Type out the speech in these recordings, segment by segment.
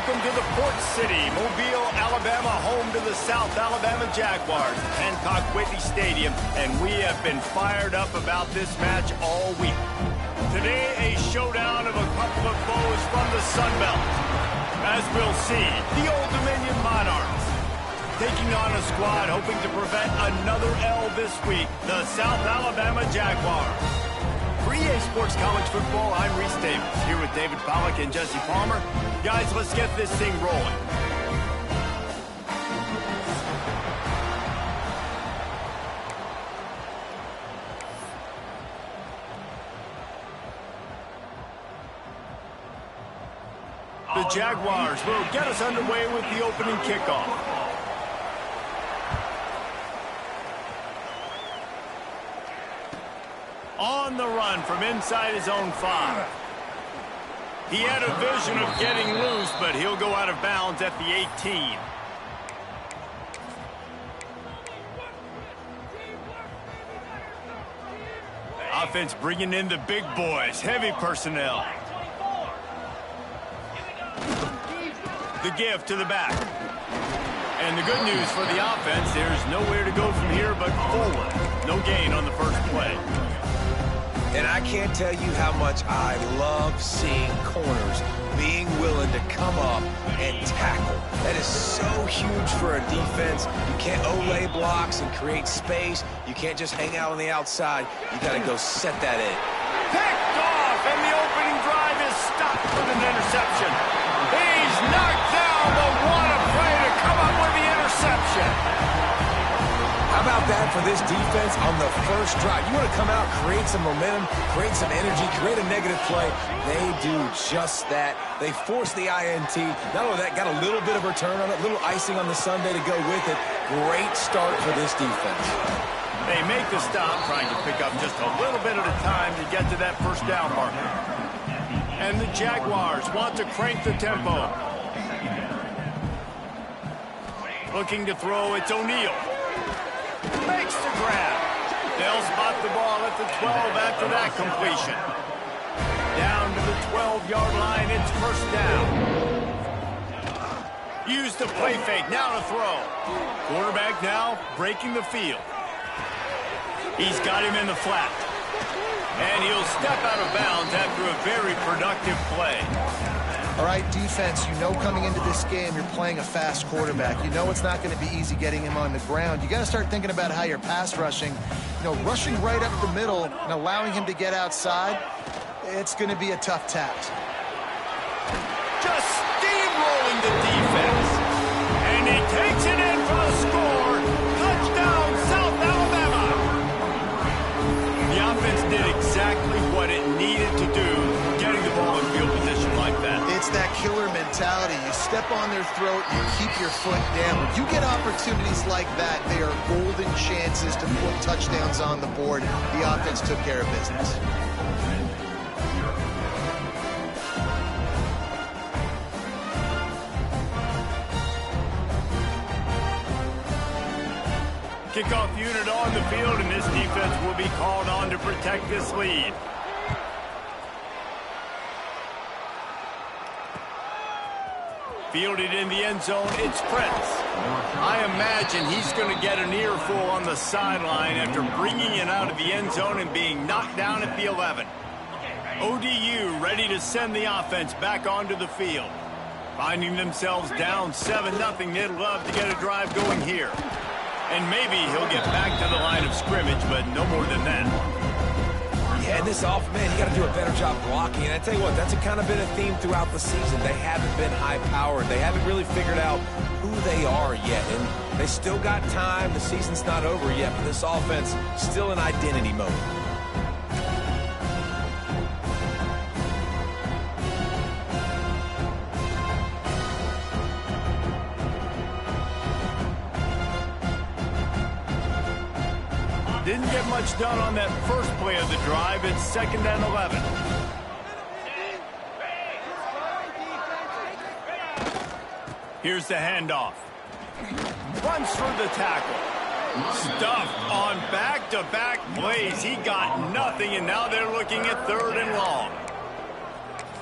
Welcome to the Port City, Mobile, Alabama, home to the South Alabama Jaguars, Hancock Whitney Stadium, and we have been fired up about this match all week. Today, a showdown of a couple of foes from the Sun Belt. As we'll see, the Old Dominion Monarchs taking on a squad hoping to prevent another L this week, the South Alabama Jaguars. For EA Sports College Football, I'm Reese Davis, here with David Pollack and Jesse Palmer. Guys, let's get this thing rolling. The Jaguars will get us underway with the opening kickoff. On the run from inside his own 5. He had a vision of getting loose, but he'll go out of bounds at the 18. Offense bringing in the big boys, heavy personnel. The give to the back. And the good news for the offense, there's nowhere to go from here but forward. No gain on the first play. And I can't tell you how much I love seeing corners being willing to come up and tackle. That is so huge for a defense. You can't olay blocks and create space. You can't just hang out on the outside. You got to go set that in. Picked off, and the opening drive is stopped with an interception. He's knocked down, but what a play to come up with the interception. How about that for this defense on the first drive? You want to come out, create some momentum, create some energy, create a negative play. They do just that. They force the INT. Not only that, got a little bit of return on it, a little icing on the sundae to go with it. Great start for this defense. They make the stop, trying to pick up just a little bit at a time to get to that first down marker. And the Jaguars want to crank the tempo. Looking to throw, it's O'Neal. Makes the grab. They'll spot the ball at the 12 after that completion. Down to the 12-yard line, it's first down. Use the play fake, now to throw. Quarterback now breaking the field. He's got him in the flat. And he'll step out of bounds after a very productive play. All right, defense, you know coming into this game you're playing a fast quarterback. You know it's not going to be easy getting him on the ground. You got to start thinking about how you're pass rushing. You know, rushing right up the middle and allowing him to get outside, it's going to be a tough task. Just steamrolling the defense. And he takes it in for the score. Touchdown, South Alabama. The offense did exactly what it needed to do, getting the ball in field position like that. It's that killer mentality. You step on their throat, you keep your foot down. When you get opportunities like that, they are golden chances to put touchdowns on the board. The offense took care of business. Kickoff unit on the field, and this defense will be called on to protect this lead. Fielded in the end zone, it's Prince. I imagine he's going to get an earful on the sideline after bringing it out of the end zone and being knocked down at the 11. ODU ready to send the offense back onto the field. Finding themselves down 7-0, they'd love to get a drive going here. And maybe he'll get back to the line of scrimmage, but no more than that. Yeah, and this offense, man, you got to do a better job blocking. And I tell you what, that's kind of been a theme throughout the season. They haven't been high-powered. They haven't really figured out who they are yet. And they still got time. The season's not over yet, but this offense still in identity mode. Didn't get much done on that first play of the drive. It's 2nd and 11. Here's the handoff. Runs through the tackle. Stuffed on back-to-back plays. He got nothing, and now they're looking at 3rd and long.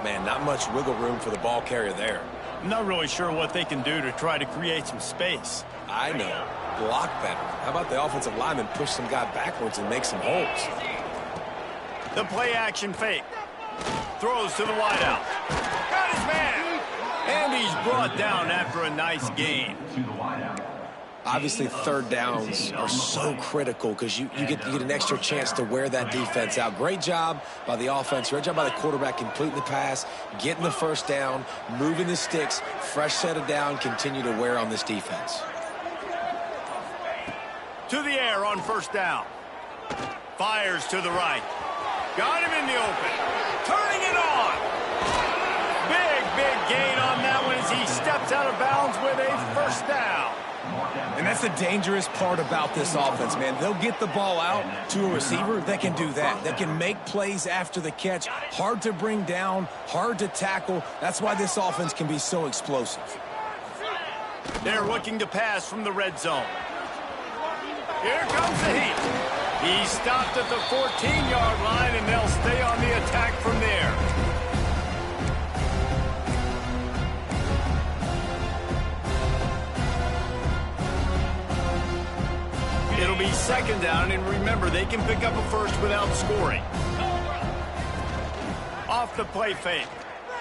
Man, not much wiggle room for the ball carrier there. I'm not really sure what they can do to try to create some space. I know. Block better. How about the offensive lineman push some guy backwards and make some holes? The play action fake. Throws to the wideout. Got his man. And he's brought down after a nice gain. Obviously, third downs are so critical because you get an extra chance to wear that defense out. Great job by the offense. Great job by the quarterback completing the pass, getting the first down, moving the sticks, fresh set of down, continue to wear on this defense. To the air on first down. Fires to the right. Got him in the open. Turning it on. Big gain on that one as he steps out of bounds with a first down. And that's the dangerous part about this offense, man. They'll get the ball out to a receiver. They can do that. They can make plays after the catch. Hard to bring down, hard to tackle. That's why this offense can be so explosive. They're looking to pass from the red zone. Here comes the heat. He stopped at the 14-yard line, and they'll stay on the attack from there. It'll be second down, and remember, they can pick up a first without scoring. Off the play fake.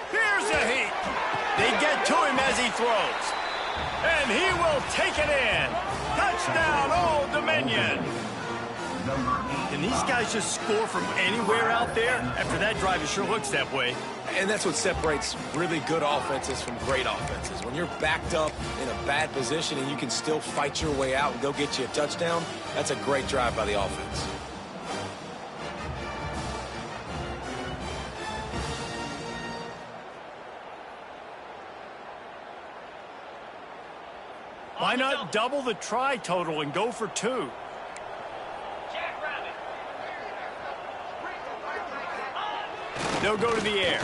Here's the heat. They get to him as he throws. And he will take it in. Touchdown, Old Dominion. Can these guys just score from anywhere out there? After that drive, it sure looks that way. And that's what separates really good offenses from great offenses. When you're backed up in a bad position and you can still fight your way out and go get you a touchdown, that's a great drive by the offense. Why not double the try total and go for 2? They'll go to the air.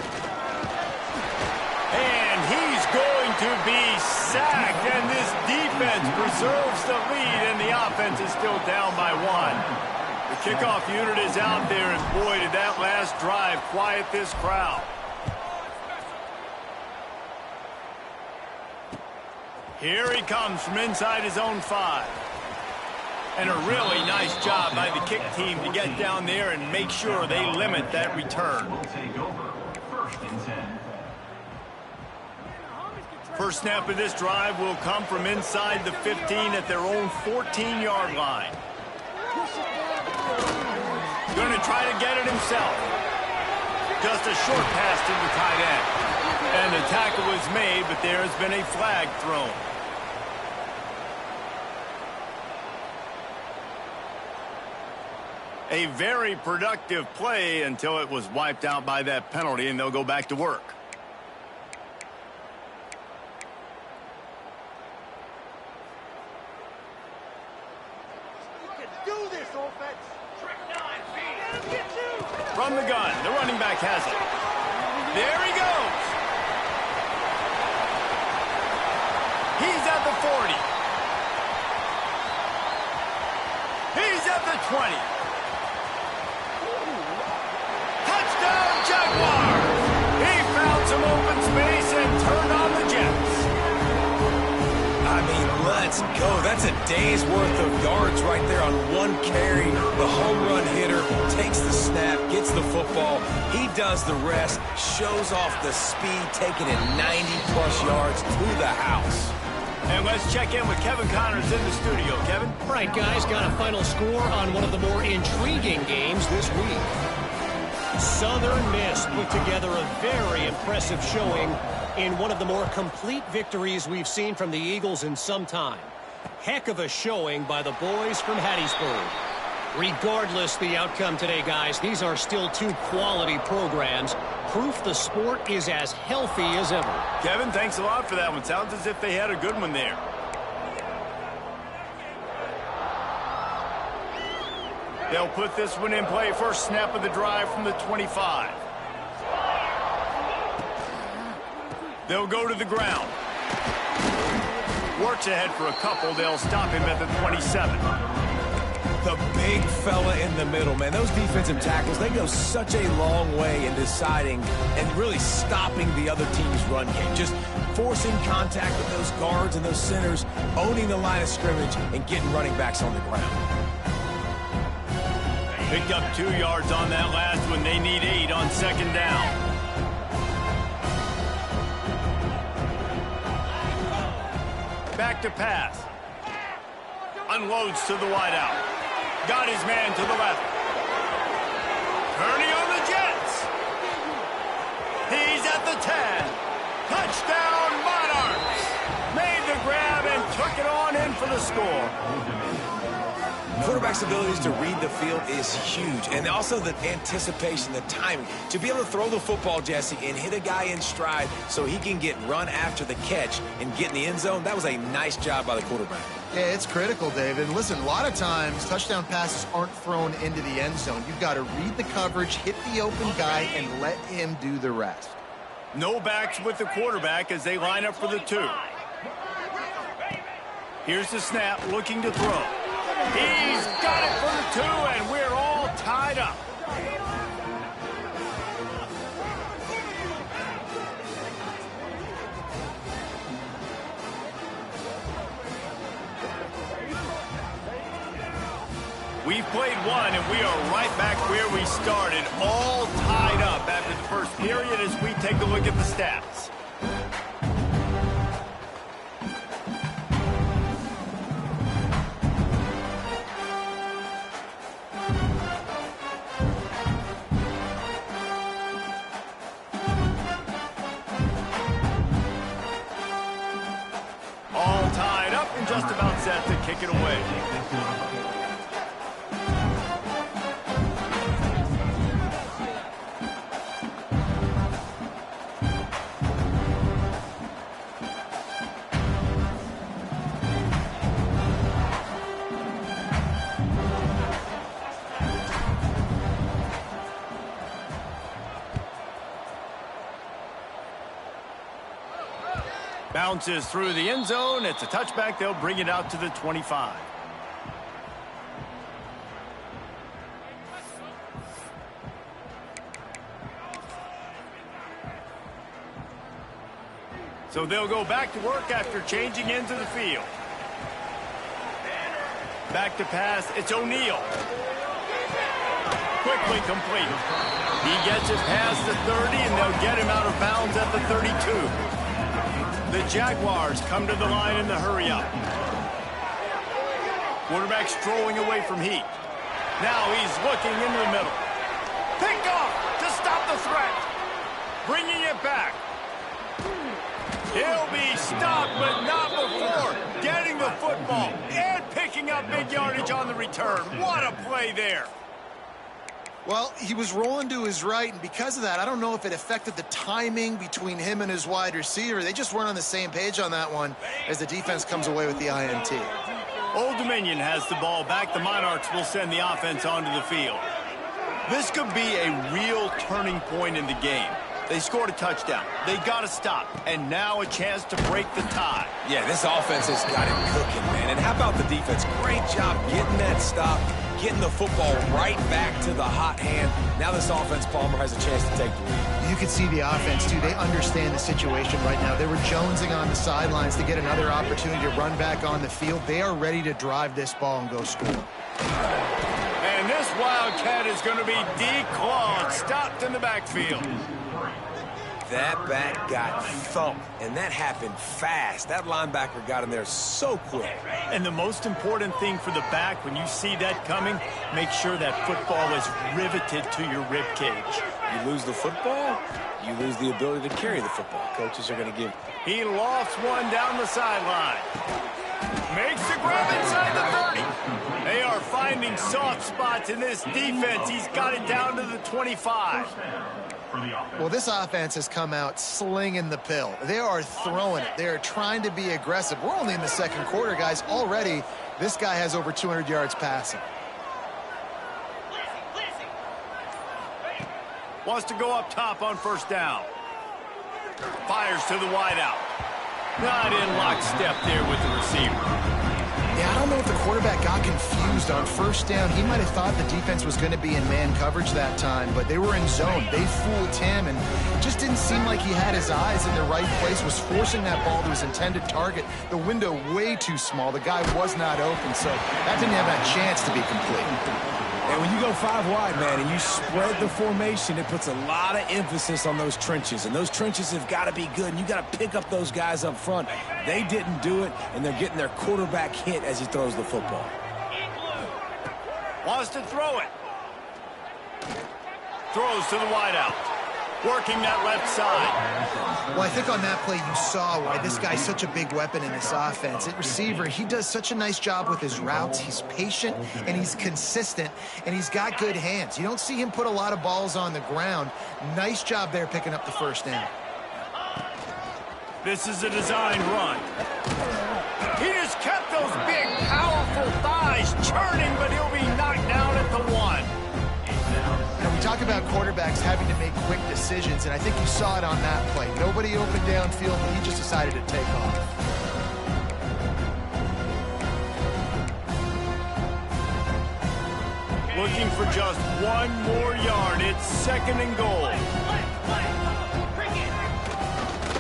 And he's going to be sacked. And this defense preserves the lead, and the offense is still down by 1. The kickoff unit is out there, and boy, did that last drive quiet this crowd. Here he comes from inside his own 5. And a really nice job by the kick team to get down there and make sure they limit that return. First snap of this drive will come from inside the 15 at their own 14-yard line. Going to try to get it himself. Just a short pass to the tight end. And the tackle was made, but there has been a flag thrown. A very productive play until it was wiped out by that penalty, and they'll go back to work. From the gun, the running back has it. There he goes. He's at the 40. He's at the 20. Touchdown, Jaguars! He found some open space and turned on the Jets. I mean, let's go. That's a day's worth of yards right there on one carry. The home run hitter takes the snap, gets the football. He does the rest, shows off the speed, taking it 90-plus yards to the house. And let's check in with Kevin Connors in the studio. Kevin? All right, guys, got a final score on one of the more intriguing games this week. Southern Miss put together a very impressive showing in one of the more complete victories we've seen from the Eagles in some time. Heck of a showing by the boys from Hattiesburg. Regardless the outcome today, guys, these are still 2 quality programs. Proof the sport is as healthy as ever. Kevin, thanks a lot for that one. Sounds as if they had a good one there. They'll put this one in play. First snap of the drive from the 25. They'll go to the ground. Works ahead for a couple. They'll stop him at the 27. The big fella in the middle, man. Those defensive tackles, they go such a long way in deciding and really stopping the other team's run game. Just forcing contact with those guards and those centers, owning the line of scrimmage, and getting running backs on the ground. Picked up 2 yards on that last one. They need 8 on second down. Back to pass. Unloads to the wideout. Got his man to the left. Turning on the Jets. He's at the 10. Touchdown, Monarchs. Made the grab and took it on in for the score. Quarterback's abilities to read the field is huge, and also the anticipation, the timing. To be able to throw the football, Jesse, and hit a guy in stride so he can get run after the catch and get in the end zone, that was a nice job by the quarterback. Yeah, it's critical, David. Listen, a lot of times touchdown passes aren't thrown into the end zone. You've got to read the coverage, hit the open guy, and let him do the rest. No backs with the quarterback as they line up for the 2. Here's the snap, looking to throw. He's got it for the 2, and we're all tied up. We've played one, and we are right back where we started, all tied up after the first period as we take a look at the stats. All tied up and just about set to kick it away. Bounces through the end zone. It's a touchback. They'll bring it out to the 25. So they'll go back to work after changing into the field. Back to pass. It's O'Neal. Quickly complete. He gets it past the 30, and they'll get him out of bounds at the 32. The Jaguars come to the line in the hurry-up. Quarterback strolling away from heat. Now he's looking into the middle. Pick off to stop the threat. Bringing it back. He'll be stopped, but not before getting the football and picking up big yardage on the return. What a play there. Well, he was rolling to his right, and because of that, I don't know if it affected the timing between him and his wide receiver. They just weren't on the same page on that one as the defense comes away with the INT. Old Dominion has the ball back. The Monarchs will send the offense onto the field. This could be a real turning point in the game. They scored a touchdown. They got to stop. And now a chance to break the tie. Yeah, this offense has got it cooking, man. And how about the defense? Great job getting that stop, getting the football right back to the hot hand. Now this offense, Palmer, has a chance to take the lead. You can see the offense, too. They understand the situation right now. They were jonesing on the sidelines to get another opportunity to run back on the field. They are ready to drive this ball and go score. And this Wildcat is going to be declawed, stopped in the backfield. That back got thumped, and that happened fast. That linebacker got in there so quick. And the most important thing for the back, when you see that coming, make sure that football is riveted to your rib cage. You lose the football, you lose the ability to carry the football. Coaches are going to give. He lofts one down the sideline. Makes the grab inside the 30. They are finding soft spots in this defense. He's got it down to the 25. Well, this offense has come out slinging the pill. They are throwing it. They are trying to be aggressive. We're only in the second quarter, guys. Already, this guy has over 200 yards passing. Wants to go up top on first down. Fires to the wideout. Not in lockstep there with the receiver. Yeah, I don't know if the quarterback got confused on first down. He might have thought the defense was going to be in man coverage that time, but they were in zone. They fooled him, and just didn't seem like he had his eyes in the right place, was forcing that ball to his intended target. The window way too small. The guy was not open, so that didn't have a chance to be complete. And when you go 5 wide, man, and you spread the formation, it puts a lot of emphasis on those trenches. And those trenches have got to be good, and you got to pick up those guys up front. They didn't do it, and they're getting their quarterback hit as he throws the football. Wants to throw it. Throws to the wideout. Working that left side. Well, I think on that play you saw why this guy's such a big weapon in this offense. At receiver, he does such a nice job with his routes. He's patient, and he's consistent, and he's got good hands. You don't see him put a lot of balls on the ground. Nice job there picking up the first down. This is a designed run. He just kept those big, powerful thighs churning, but he'll be knocked down at the 1. We talk about quarterbacks having to make quick decisions, and I think you saw it on that play. Nobody open downfield, and he just decided to take off. Looking for just 1 more yard. It's 2nd and goal.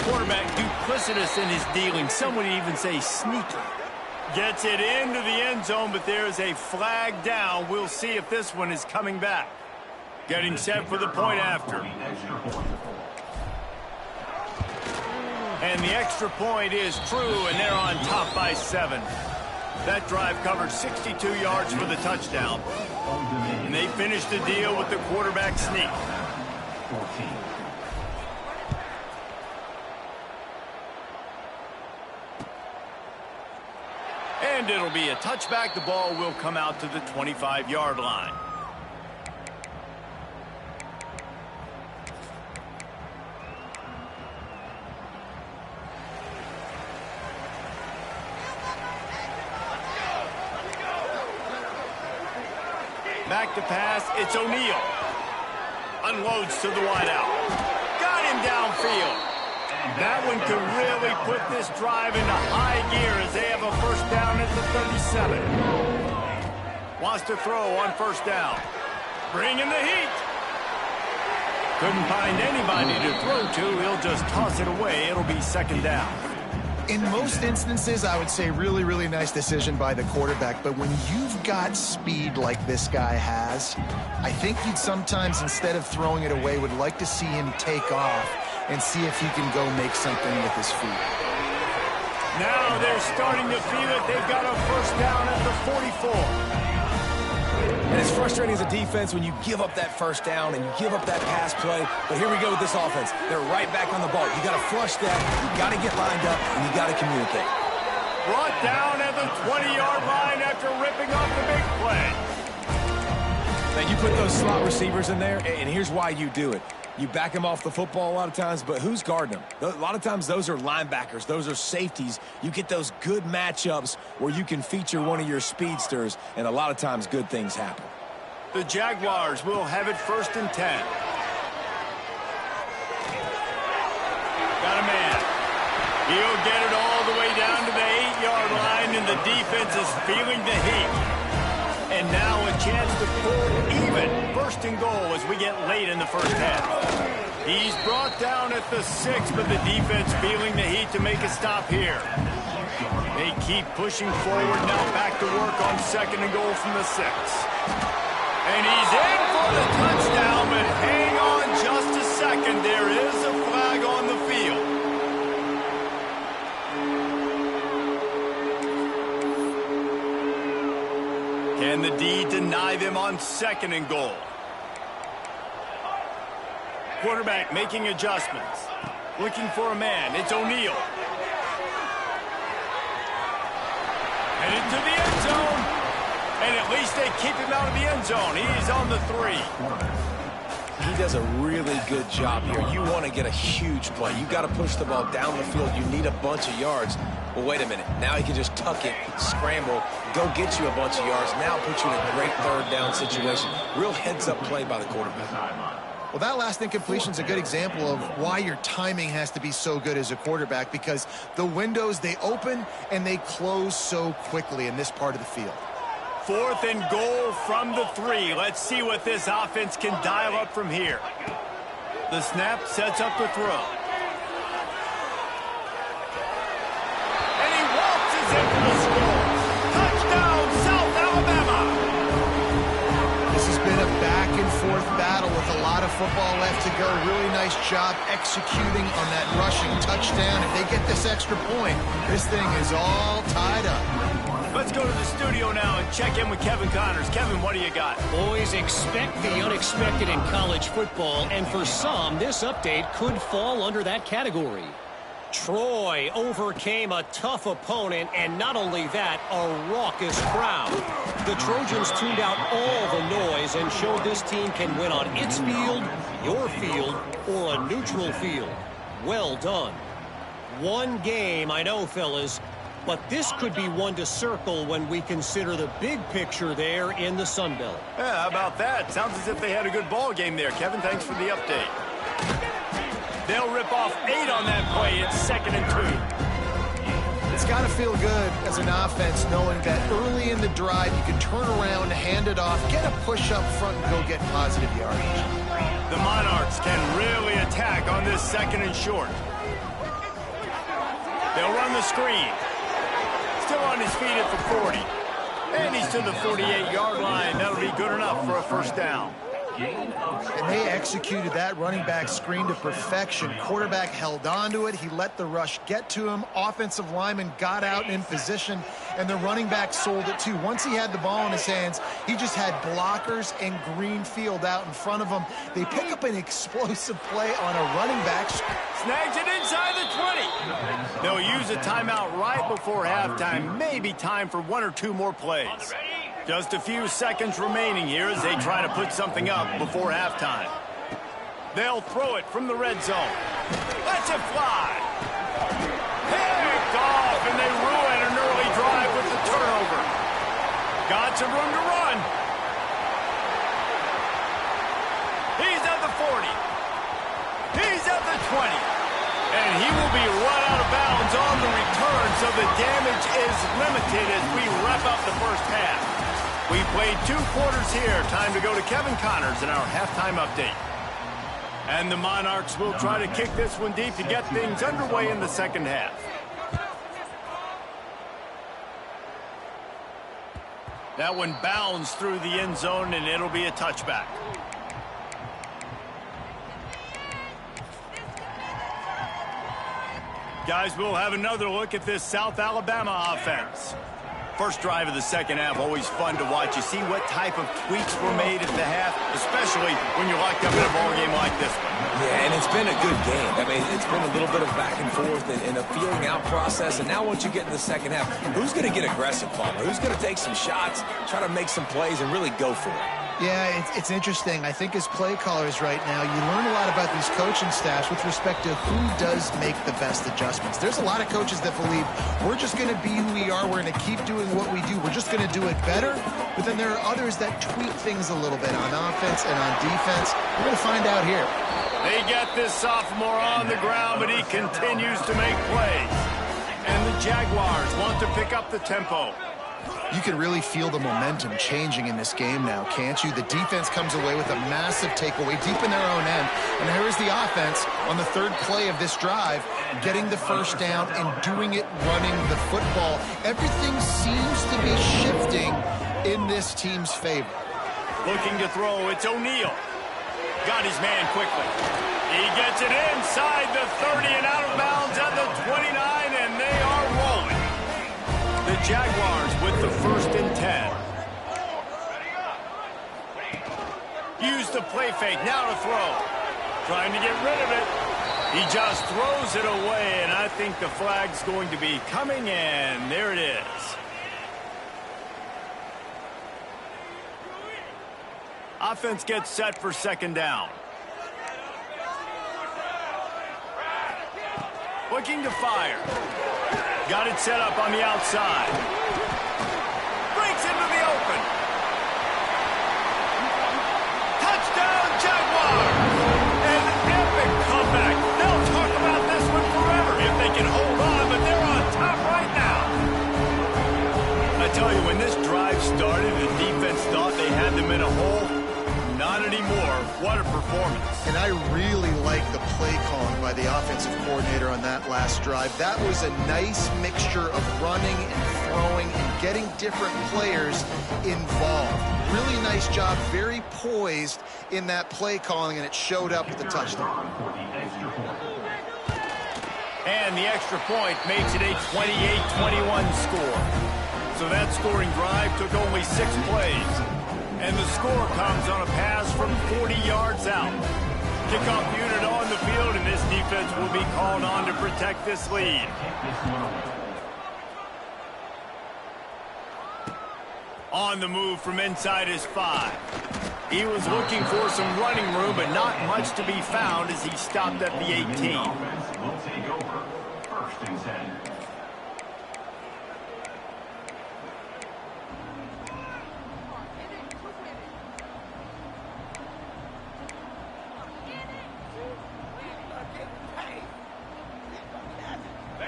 Quarterback duplicitous in his dealing. Some would even say sneaky. Gets it into the end zone, but there's a flag down. We'll see if this one is coming back. Getting set for the point after. And the extra point is true, and they're on top by 7. That drive covered 62 yards for the touchdown. And they finished the deal with the quarterback sneak. And it'll be a touchback. The ball will come out to the 25-yard line. Back to pass, it's O'Neal. Unloads to the wideout. Got him downfield. That one could really put this drive into high gear as they have a first down at the 37. Wants to throw on first down. Bringing the heat. Couldn't find anybody to throw to. He'll just toss it away. It'll be 2nd down. In most instances, I would say really, really nice decision by the quarterback. But when you've got speed like this guy has, I think you'd sometimes, instead of throwing it away, would like to see him take off and see if he can go make something with his feet. Now they're starting to feel it. They've got a first down at the 44. And it's frustrating as a defense when you give up that first down and you give up that pass play. But here we go with this offense. They're right back on the ball. You got to flush that. You got to get lined up, and you got to communicate. Brought down at the 20-yard line after ripping off the big play. Now, you put those slot receivers in there, and here's why you do it. You back them off the football a lot of times, but who's guarding them? A lot of times those are linebackers. Those are safeties. You get those good matchups where you can feature one of your speedsters, and a lot of times good things happen. The Jaguars will have it 1st and 10. Got a man. He'll get it all the way down to the 8-yard line, and the defense is feeling the heat. And now a chance to pull even. 1st and goal as we get late in the first half. He's brought down at the 6, but the defense feeling the heat to make a stop here. They keep pushing forward now, back to work on 2nd and goal from the 6. And he's in for the touchdown, but hang on just a second. There is a flag on the field. Can the D deny them on 2nd and goal? Quarterback making adjustments. Looking for a man. It's O'Neal. Headed to the end zone. And at least they keep him out of the end zone. He's on the 3. He does a really good job here. You want to get a huge play. You got to push the ball down the field. You need a bunch of yards. Well, wait a minute. Now he can just tuck it, scramble, go get you a bunch of yards. Now put you in a great 3rd down situation. Real heads-up play by the quarterback. Well, that last incompletion is a good example of why your timing has to be so good as a quarterback, because the windows, they open and they close so quickly in this part of the field. 4th and goal from the 3. Let's see what this offense can dial up from here. The snap sets up the throw. And he waltzes in for the score. Touchdown, South Alabama! This has been a back-and-forth battle with a lot of football left to go. Really nice job executing on that rushing touchdown. If they get this extra point, this thing is all tied up. Let's go to the studio now and check in with Kevin Connors. Kevin, what do you got? Boys, expect the unexpected in college football, and for some, this update could fall under that category. Troy overcame a tough opponent, and not only that, a raucous crowd. The Trojans tuned out all the noise and showed this team can win on its field, your field, or a neutral field. Well done. One game, I know, fellas, but this could be one to circle when we consider the big picture there in the Sun Belt. Yeah, how about that? Sounds as if they had a good ball game there. Kevin, thanks for the update. They'll rip off 8 on that play. It's 2nd and 2. It's got to feel good as an offense knowing that early in the drive you can turn around, hand it off, get a push up front, and go get positive yardage. The Monarchs can really attack on this 2nd and short. They'll run the screen. Still on his feet at the 40. And he's to the 48-yard line. That'll be good enough for a first down. And they executed that running back screen to perfection. Quarterback held on to it. He let the rush get to him. Offensive lineman got out in position, and the running back sold it too. Once he had the ball in his hands, he just had blockers and green field out in front of him. They pick up an explosive play on a running back. Snags it inside the 20. They'll use a timeout right before halftime. Maybe time for 1 or 2 more plays. Just a few seconds remaining here as they try to put something up before halftime. They'll throw it from the red zone. Let's it fly. Picked off, and they ruin an early drive with the turnover. Got some room to run. He's at the 40. He's at the 20. And he will be run out of bounds on the return, so the damage is limited as we wrap up the first half. We played 2 quarters here. Time to go to Kevin Connors in our halftime update. And the Monarchs will try to kick this one deep to get things underway in the second half. That one bounds through the end zone, and it'll be a touchback. Guys, we'll have another look at this South Alabama offense. First drive of the second half, always fun to watch. You see what type of tweaks were made at the half, especially when you're locked up in a ball game like this one. Yeah, and it's been a good game. I mean, it's been a little bit of back and forth and a feeling out process. And now once you get in the second half, who's going to get aggressive, Palmer? Who's going to take some shots, try to make some plays, and really go for it? Yeah, it's interesting. I think as play callers right now, you learn a lot about these coaching staffs with respect to who does make the best adjustments. There's a lot of coaches that believe we're just going to be who we are. We're going to keep doing what we do. We're just going to do it better. But then there are others that tweak things a little bit on offense and on defense. We're going to find out here. They get this sophomore on the ground, but he continues to make plays. And the Jaguars want to pick up the tempo. You can really feel the momentum changing in this game now, can't you? The defense comes away with a massive takeaway deep in their own end. And here is the offense on the 3rd play of this drive, getting the first down and doing it running the football. Everything seems to be shifting in this team's favor. Looking to throw, it's O'Neal. Got his man quickly. He gets it inside the 30 and out of bounds at the 29, and they are rolling. The Jaguars with the 1st and 10. Use the play fake, now to throw. Trying to get rid of it. He just throws it away, and I think the flag's going to be coming, and there it is. Offense gets set for 2nd down. Looking to fire. Got it set up on the outside. Breaks into the open. Touchdown, Jaguars! What a performance. And I really like the play calling by the offensive coordinator on that last drive. That was a nice mixture of running and throwing and getting different players involved. Really nice job, very poised in that play calling, and it showed up with the touchdown. And the extra point makes it a 28-21 score. So that scoring drive took only 6 plays. And the score comes on a pass from 40 yards out. Kickoff unit on the field, and this defense will be called on to protect this lead. On the move from inside his 5. He was looking for some running room, but not much to be found as he stopped at the 18.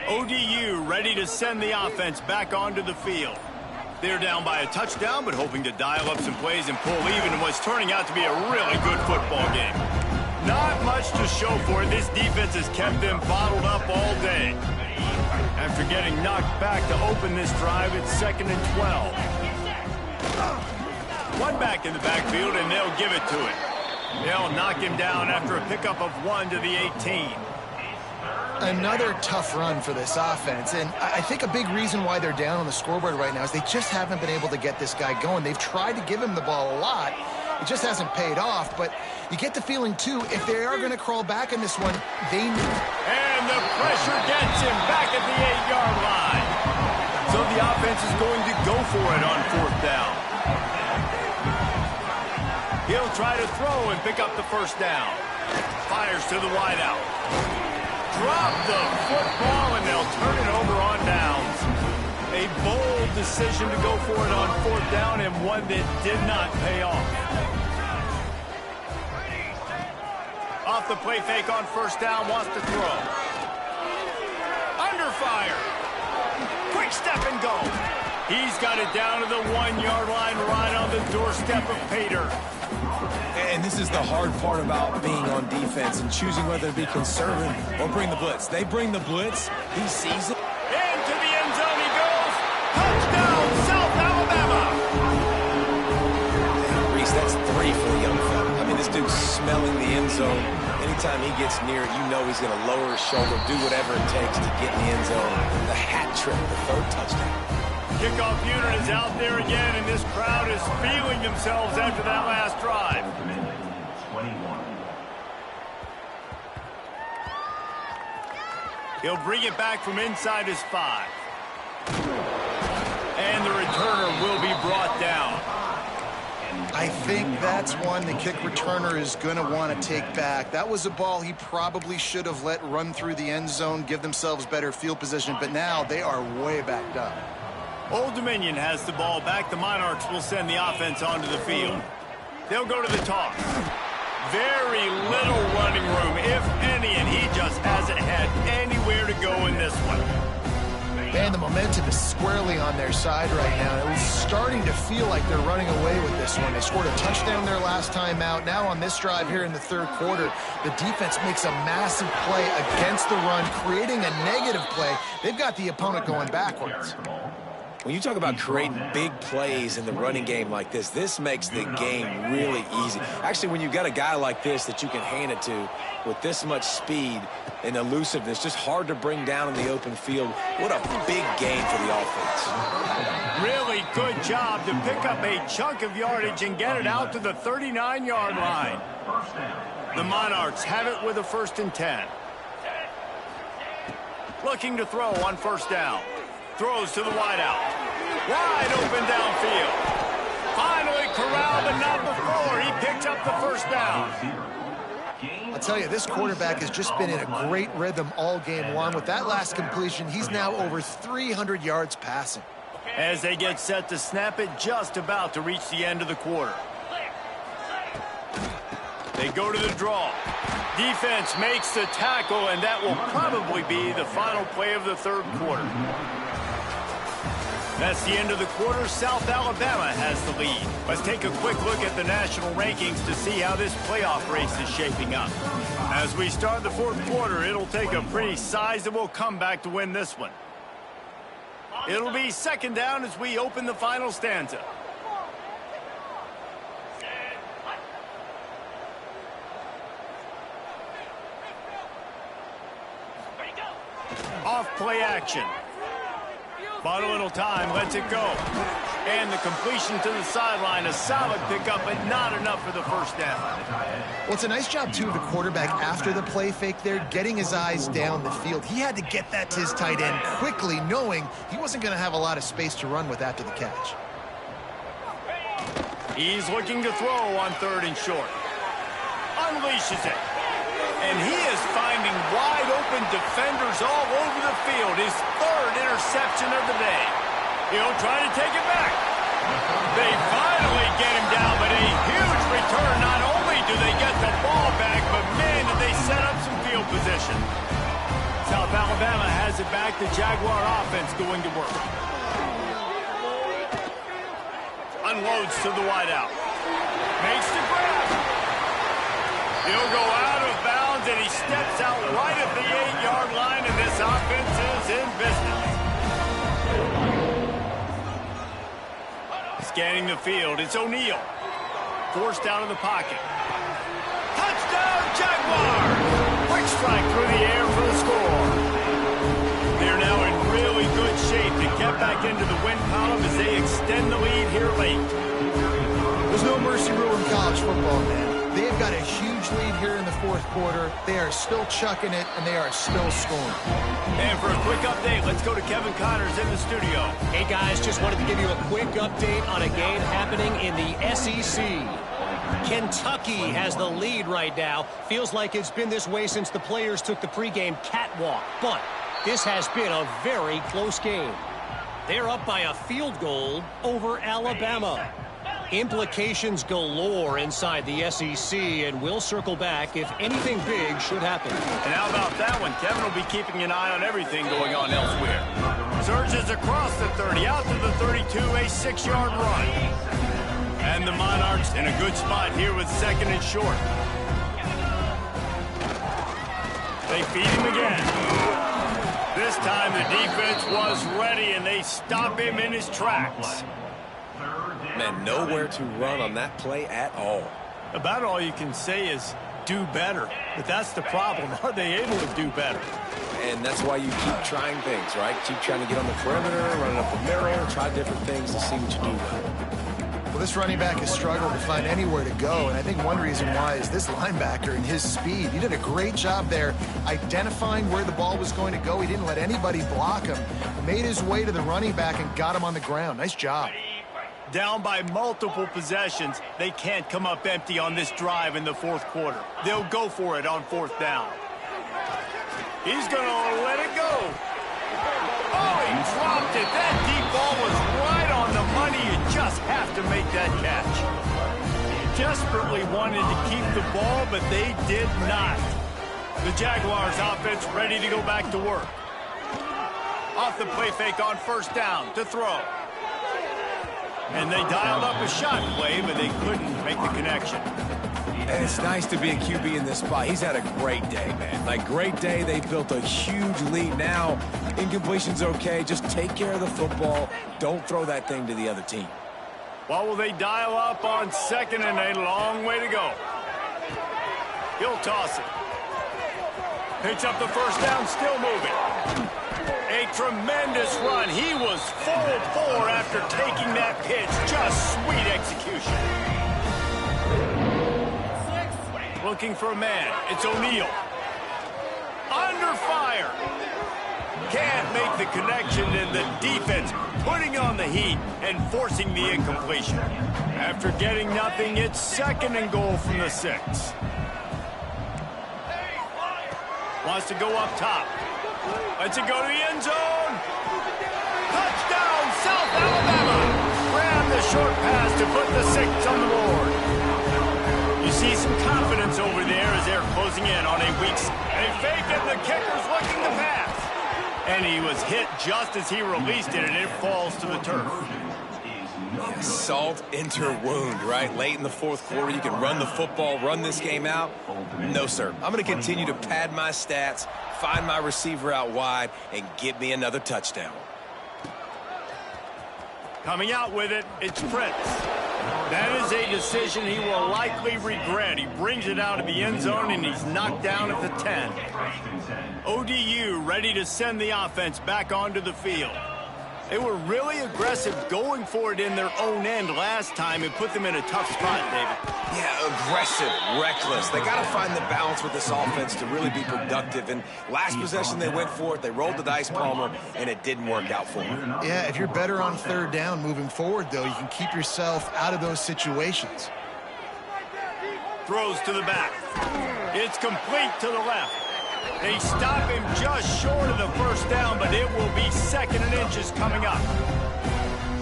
ODU ready to send the offense back onto the field. They're down by a touchdown, but hoping to dial up some plays and pull even in what's turning out to be a really good football game. Not much to show for it. This defense has kept them bottled up all day. After getting knocked back to open this drive, it's 2nd and 12. One back in the backfield, and they'll give it to it. They'll knock him down after a pickup of 1 to the 18. Another tough run for this offense, and I think a big reason why they're down on the scoreboard right now is they just haven't been able to get this guy going. They've tried to give him the ball a lot. It just hasn't paid off, but you get the feeling, too, if they are going to crawl back in this one, they need. And the pressure gets him back at the 8-yard line. So the offense is going to go for it on 4th down. He'll try to throw and pick up the 1st down. Fires to the wideout. Drop the football, and they'll turn it over on downs. A bold decision to go for it on 4th down, and one that did not pay off. Off the play fake on 1st down, wants to throw. Under fire. Quick step and go. He's got it down to the 1-yard line, right on the doorstep of Pater. And this is the hard part about being on defense and choosing whether to be conservative or bring the blitz. They bring the blitz. He sees it. Into the end zone he goes. Touchdown, South Alabama. Reese, that's 3 for the young fella. I mean, this dude's smelling the end zone. Anytime he gets near it, you know he's going to lower his shoulder, do whatever it takes to get in the end zone. The hat trick, the 3rd touchdown. Kickoff unit is out there again, and this crowd is feeling themselves after that last drive. He'll bring it back from inside his 5. And the returner will be brought down. I think that's one the kick returner is going to want to take back. That was a ball he probably should have let run through the end zone, give themselves better field position, but now they are way backed up. Old Dominion has the ball back. The Monarchs will send the offense onto the field. They'll go to the toss. Very little running room, if any, and he just hasn't had anywhere to go in this one. Man, the momentum is squarely on their side right now. It was starting to feel like they're running away with this one. They scored a touchdown their last time out. Now on this drive here in the 3rd quarter, the defense makes a massive play against the run, creating a negative play. They've got the opponent going backwards. When you talk about creating big plays in the running game like this makes the game really easy. Actually, when you've got a guy like this that you can hand it to with this much speed and elusiveness, just hard to bring down in the open field, what a big game for the offense. Really good job to pick up a chunk of yardage and get it out to the 39-yard line. The Monarchs have it with a 1st and 10. Looking to throw on 1st down. Throws to the wideout. Wide open downfield. Finally corralled, but not before. He picks up the 1st down. I'll tell you, this quarterback has just been in a great rhythm all game long. With that last completion, he's now over 300 yards passing. As they get set to snap it, just about to reach the end of the quarter. They go to the draw. Defense makes the tackle, and that will probably be the final play of the 3rd quarter. That's the end of the quarter. South Alabama has the lead. Let's take a quick look at the national rankings to see how this playoff race is shaping up. As we start the fourth quarter, it'll take a pretty sizable comeback to win this one. It'll be second down as we open the final stanza. Off play action. Bought a little time, lets it go. And the completion to the sideline, a solid pickup, but not enough for the first down. Well, it's a nice job, too, of the quarterback after the play fake there, getting his eyes down the field. He had to get that to his tight end quickly, knowing he wasn't going to have a lot of space to run with after the catch. He's looking to throw on third and short. Unleashes it. And he is finding wide-open defenders all over the field. His third interception of the day. He'll try to take it back. They finally get him down, but a huge return. Not only do they get the ball back, but, man, did they set up some field position. South Alabama has it back. The Jaguar offense going to work. Unloads to the wideout. Makes the grab. He'll go out of bounds, and he steps out right at the 8-yard line, and this offense is in business. Scanning the field, it's O'Neal. Forced out of the pocket. Touchdown, Jaguars! Quick strike through the air for the score. They're now in really good shape to get back into the win column as they extend the lead here late. There's no mercy rule in college football, man. They've got a huge lead here in the fourth quarter. They are still chucking it, and they are still scoring. And for a quick update, let's go to Kevin Connors in the studio. Hey, guys, just wanted to give you a quick update on a game happening in the SEC. Kentucky has the lead right now. Feels like it's been this way since the players took the pregame catwalk. But this has been a very close game. They're up by a field goal over Alabama. Implications galore inside the SEC, and we'll circle back if anything big should happen. And how about that one? Kevin will be keeping an eye on everything going on elsewhere. Surges across the 30, out to the 32, a 6-yard run. And the Monarchs in a good spot here with second and short. They feed him again. This time the defense was ready, and they stop him in his tracks. Man, nowhere to run on that play at all. About all you can say is do better. But that's the problem. Are they able to do better? And that's why you keep trying things, right? Keep trying to get on the perimeter, running up the middle, try different things to see what you do well. Well, this running back has struggled to find anywhere to go, and I think one reason why is this linebacker and his speed. He did a great job there identifying where the ball was going to go. He didn't let anybody block him. Made his way to the running back and got him on the ground. Nice job. Down by multiple possessions, they can't come up empty on this drive in the fourth quarter. They'll go for it on fourth down. He's going to let it go. Oh, he dropped it. That deep ball was right on the money. You just have to make that catch. Desperately wanted to keep the ball, but they did not. The Jaguars offense ready to go back to work. Off the play fake on first down to throw. And they dialed up a shot play, but they couldn't make the connection. And it's nice to be a QB in this spot. He's had a great day, man. Like, great day. They built a huge lead. Now, incompletion's okay. Just take care of the football. Don't throw that thing to the other team. Well, will they dial up on second and a long way to go? He'll toss it. Picks up the first down, still moving. A tremendous run. He was full bore after taking that pitch. Just sweet execution. Looking for a man. It's O'Neal. Under fire. Can't make the connection, and the defense putting on the heat and forcing the incompletion. After getting nothing, it's second and goal from the 6. Wants to go up top. Lets it go to the end zone. Touchdown, South Alabama. Ran the short pass to put the 6 on the board. You see some confidence over there as they're closing in on a weak. They fake it, the kicker's looking to pass. And and he was hit just as he released it, and it falls to the turf. Yeah, salt into wound, right? Late in the fourth quarter, you can run the football, run this game out. No, sir. I'm going to continue to pad my stats, find my receiver out wide, and get me another touchdown. Coming out with it, it's Prince. That is a decision he will likely regret. He brings it out of the end zone, and he's knocked down at the 10. ODU ready to send the offense back onto the field. They were really aggressive going for it in their own end last time and put them in a tough spot, David. Yeah, aggressive, reckless. They got to find the balance with this offense to really be productive. And last possession, they went for it. They rolled the dice, Palmer, and it didn't work out for them. Yeah, if you're better on third down moving forward, though, you can keep yourself out of those situations. Throws to the back. It's complete to the left. They stop him just short of the first down, but it will be second and inches coming up.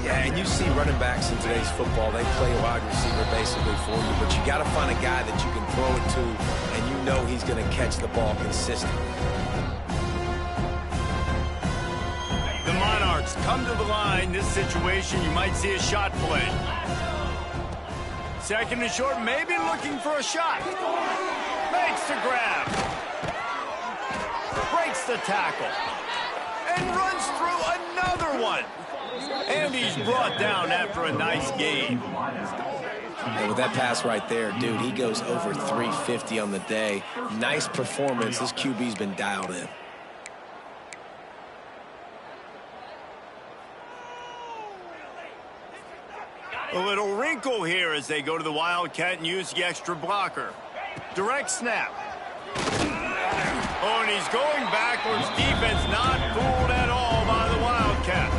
Yeah, and you see running backs in today's football, they play a wide receiver basically for you, but you got to find a guy that you can throw it to, and you know he's going to catch the ball consistently. The Monarchs come to the line. This situation, you might see a shot play. Second and short, maybe looking for a shot. Makes the grab. Breaks the tackle. And runs through another one. And he's brought down after a nice gain. And with that pass right there, dude, he goes over 350 on the day. Nice performance. This QB's been dialed in. A little wrinkle here as they go to the Wildcat and use the extra blocker. Direct snap. Oh, and he's going backwards. Defense not fooled at all by the Wildcat.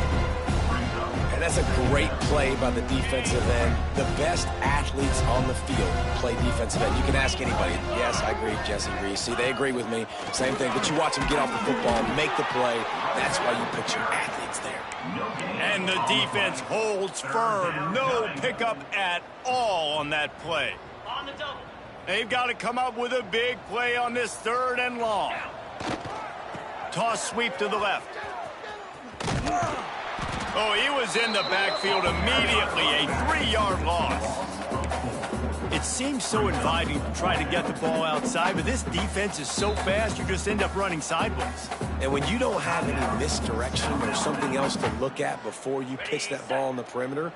And that's a great play by the defensive end. The best athletes on the field play defensive end. You can ask anybody. Yes, I agree, Jesse Reese. See, they agree with me. Same thing. But you watch them get off the football, make the play. That's why you put your athletes there. And the defense holds firm. No pickup at all on that play. They've got to come up with a big play on this third and long. Toss sweep to the left. Oh, he was in the backfield immediately. A 3-yard loss. It seems so inviting to try to get the ball outside, but this defense is so fast, you just end up running sideways. And when you don't have any misdirection or something else to look at before you pitch that ball on the perimeter,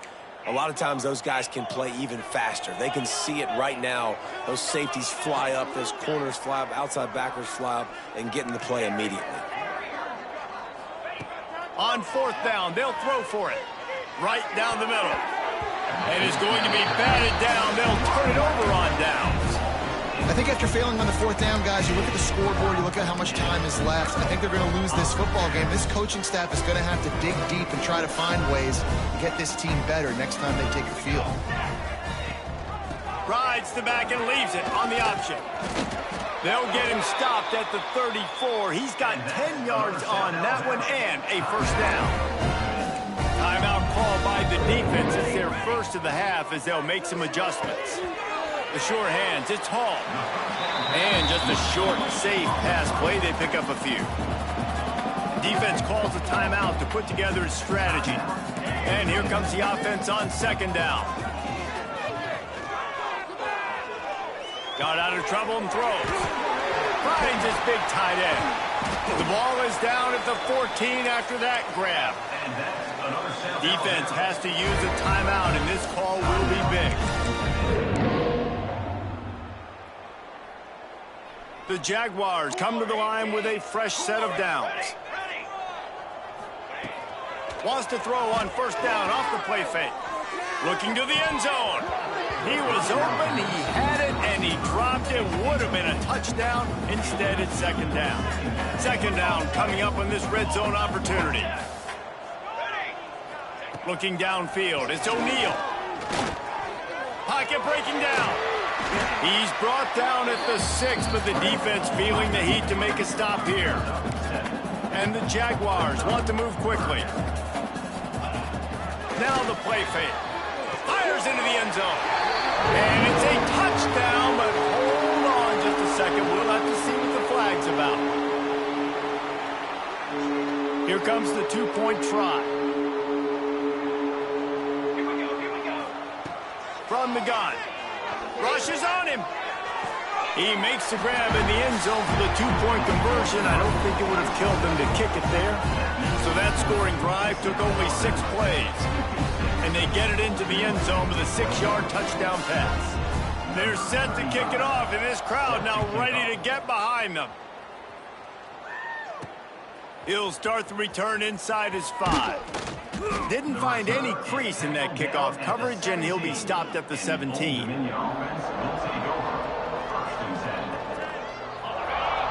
a lot of times those guys can play even faster. They can see it right now. Those safeties fly up, those corners fly up, outside backers fly up, and get in the play immediately. On fourth down, they'll throw for it. Right down the middle. And it's going to be batted down. They'll turn it over on downs. I think after failing on the fourth down, guys, you look at the scoreboard, you look at how much time is left. I think they're going to lose this football game. This coaching staff is going to have to dig deep and try to find ways to get this team better next time they take the field. Rides the back and leaves it on the option. They'll get him stopped at the 34. He's got 10 yards on that one and a first down. Timeout called by the defense. It's their first of the half as they'll make some adjustments. The sure hands, it's Hall. And just a short, safe pass play. They pick up a few. Defense calls a timeout to put together a strategy. And here comes the offense on second down. Got out of trouble and throws. Finds his big tight end. The ball is down at the 14 after that grab. Defense has to use a timeout, and this call will be big. The Jaguars come to the line with a fresh set of downs. Wants to throw on first down off the play fake. Looking to the end zone. He was open, he had it, and he dropped it. Would have been a touchdown. Instead, it's second down. Second down coming up on this red zone opportunity. Looking downfield, it's O'Neal. Pocket breaking down. He's brought down at the 6, but the defense feeling the heat to make a stop here. And the Jaguars want to move quickly. Now the play fake. Fires into the end zone. And it's a touchdown, but hold on just a second. We'll have to see what the flag's about. Here comes the two-point try. From the gun. Rushes on him. He makes the grab in the end zone for the two-point conversion. I don't think it would have killed them to kick it there. So that scoring drive took only 6 plays. And they get it into the end zone with a 6-yard touchdown pass. They're set to kick it off, and this crowd now ready to get behind them. He'll start the return inside his 5. Didn't find any crease in that kickoff coverage, and he'll be stopped at the 17.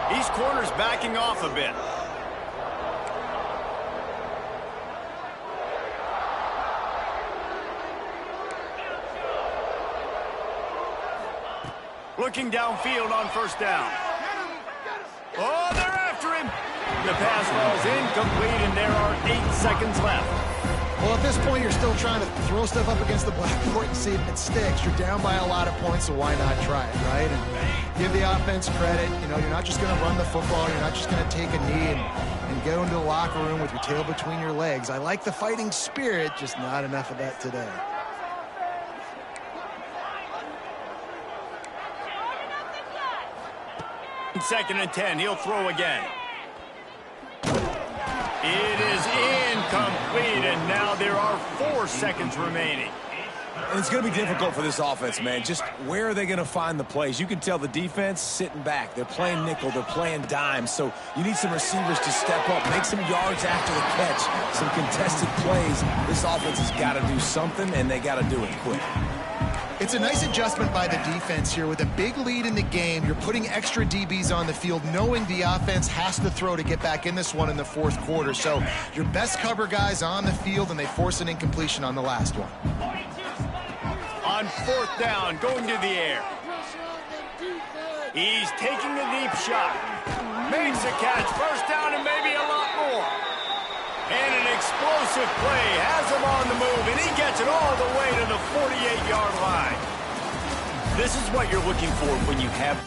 These corners backing off a bit. Looking downfield on first down. Oh, they're after him. The pass falls incomplete, and there are 8 seconds left. Well, at this point, you're still trying to throw stuff up against the blackboard and see if it sticks. You're down by a lot of points, so why not try it, right? And give the offense credit. You know, you're not just going to run the football. You're not just going to take a knee and go into the locker room with your tail between your legs. I like the fighting spirit, just not enough of that today. Second and 10, he'll throw again. It is incomplete, and now there are 4 seconds remaining. And it's going to be difficult for this offense, man. Just where are they going to find the plays? You can tell the defense sitting back. They're playing nickel. They're playing dime. So you need some receivers to step up, make some yards after the catch, some contested plays. This offense has got to do something, and they got to do it quick. It's a nice adjustment by the defense here. With a big lead in the game, you're putting extra DBs on the field, knowing the offense has to throw to get back in this one in the 4th quarter. So your best cover guys on the field, and they force an incompletion on the last one. On 4th down, going to the air. He's taking a deep shot. Makes a catch. First down and maybe a lot more. And an explosive play has him on the move, and he gets it all the way to the 48-yard line. This is what you're looking for when you have